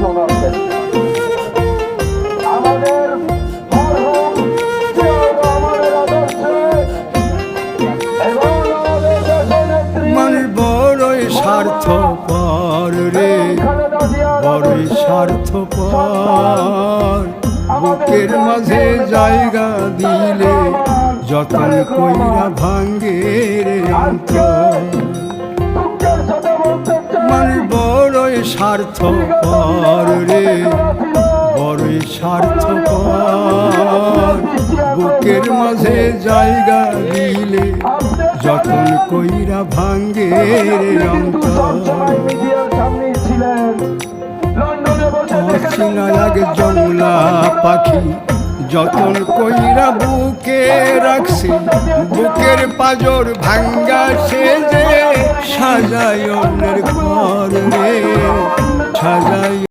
শোনার চেষ্টা। আমাদের মরহুম জিয়াউর রহমানের আদর্শে এবং আমাদের দেশনেত্রী মানুষ বড়ই স্বার্থপর রে, খালেদা জিয়ার বড়ই স্বার্থপর। বুকের মাঝে জায়গা দিলে যতন কইরা ভাঙ্গে রে অন্তর। দুঃখের সাথে বলতে চাই, মানুষ বড়ই স্বার্থপর রে, বড়ই স্বার্থপর। বুকের মাঝে জায়গা দিলে যতন কইরা ভাঙ্গে রে অন্তর। মিডিয়ার সামনে ছিলেন, লন্ডনে বসে অচেনা লাগে জংলা পাখি যতন কইরা বুকে রাখছি, বুকের পাজর ভাঙ্গা সে যে সাজায় অন্যের ঘর রে, সাজায়